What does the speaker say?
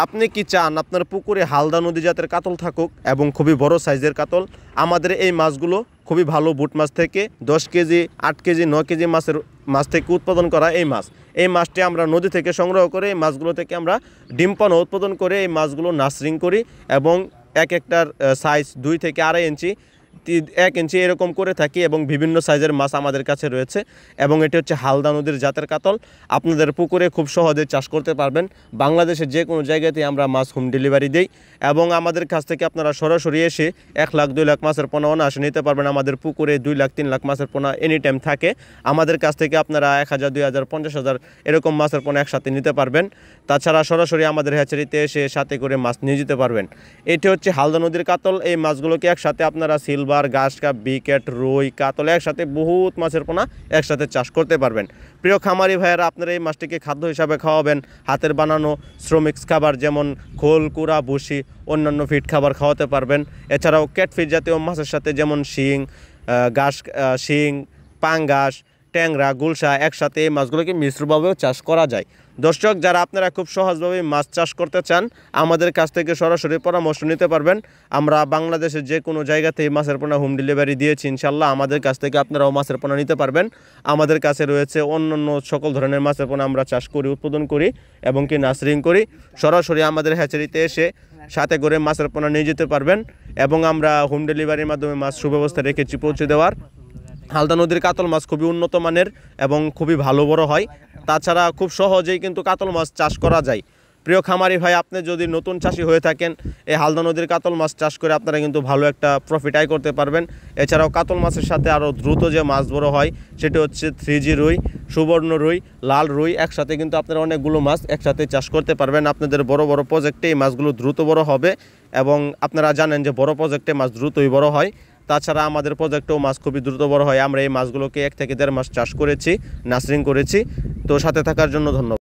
আপনি কি চান আপনার পুকুরে হালদা নদী জাতের কাতল থাকুক এবং খুবই বড় সাইজের কাতল? আমাদের এই মাছগুলো খুবই ভালো বুট মাছ থেকে 10 কেজি 8 কেজি 9 কেজি মাছ থেকে উৎপাদন করা এই মাছটি আমরা নদী থেকে সংগ্রহ করে এই মাছগুলো থেকে আমরা ডিম পানা উৎপাদন করে এই মাছগুলো নার্সিং করি এবং এক একটার সাইজ 2 থেকে 2.5 ইঞ্চি 1 ইঞ্চি এরকম করে থাকি এবং বিভিন্ন সাইজের মাছ আমাদের কাছে রয়েছে এবং এটি হচ্ছে হালদা নদীর জাতের কাতল। আপনাদের পুকুরে খুব সহজে চাষ করতে পারবেন। বাংলাদেশের যে কোনো জায়গাতে আমরা মাছ হোম ডেলিভারি দিই এবং আমাদের কাছ থেকে আপনারা সরাসরি এসে 1 লাখ 2 লাখ মাছের পোনা অনায়াসে নিতে পারবেন। আমাদের পুকুরে 2 লাখ 3 লাখ মাছের পোনা এনি টাইম থাকে। আমাদের কাছ থেকে আপনারা 1000 2000 50,000 এরকম মাছের পোনা একসাথে নিতে পারবেন। তাছাড়া সরাসরি আমাদের হ্যাচারিতে এসে সাথে করে মাছ নিয়ে যেতে পারবেন। এটি হচ্ছে হালদা নদীর কাতল। এই মাছগুলোকে একসাথে আপনারা সিলভার, ঘাস কাপ, বিকেট, রুই, কাতল একসাথে বহুত মাছের পোনা একসাথে চাষ করতে পারবেন। প্রিয় খামারি ভাইয়েরা, আপনারা এই মাছটিকে খাদ্য হিসাবে খাওয়াবেন। হাতের বানানো শ্রমিক্স খাবার যেমন খোল, কুড়া, ভুসি, অন্যান্য ফিড খাবার খাওয়াতে পারবেন। এছাড়াও ক্যাটফিশ জাতীয় মাছের সাথে যেমন শিং, পাঙ্গাস, ট্যাংরা, গুলশা একসাথে এই মাছগুলোকে মিশ্রভাবেও চাষ করা যায়। দর্শক, যারা আপনারা খুব সহজভাবে মাছ চাষ করতে চান আমাদের কাছ থেকে সরাসরি পরামর্শ নিতে পারবেন। আমরা বাংলাদেশের যে কোনো জায়গাতেই মাছের পোনা হোম ডেলিভারি দিয়েছি ইনশাল্লাহ। আমাদের কাছ থেকে আপনারাও মাছের পোনা নিতে পারবেন। আমাদের কাছে রয়েছে অন্যান্য সকল ধরনের মাছের পোনা আমরা চাষ করি, উৎপাদন করি এবং কি নার্সিং করি। সরাসরি আমাদের হ্যাচারিতে এসে সাথে করে মাছের পোনা নিয়ে যেতে পারবেন এবং আমরা হোম ডেলিভারির মাধ্যমে মাছ সুব্যবস্থা রেখেছি পৌঁছে দেওয়ার। হালদা নদীর কাতল মাছ খুবই উন্নত মানের এবং খুবই ভালো বড় হয়। তাছাড়া খুব সহজেই কিন্তু কাতল মাছ চাষ করা যায়। প্রিয় খামারি ভাই, আপনি যদি নতুন চাষি হয়ে থাকেন এই হালদা নদীর কাতল মাছ চাষ করে আপনারা কিন্তু ভালো একটা প্রফিট আয় করতে পারবেন। এছাড়াও কাতল মাছের সাথে আরও দ্রুত যে মাছ বড় হয় সেটি হচ্ছে 3G রুই, সুবর্ণ রুই, লাল রুই। একসাথে কিন্তু আপনারা অনেকগুলো মাছ একসাথে চাষ করতে পারবেন। আপনাদের বড় বড় প্রজেক্টে এই মাছগুলো দ্রুত বড় হবে এবং আপনারা জানেন যে বড় প্রজেক্টে মাছ দ্রুতই বড় হয়। তাছাড়া আমাদের প্রজেক্টেও মাছ খুবই দ্রুত বড় হয়। আমরা এই মাছগুলোকে 1 থেকে 1.5 মাস চাষ করেছি, নার্সিং করেছি। তো সাথে থাকার জন্য ধন্যবাদ।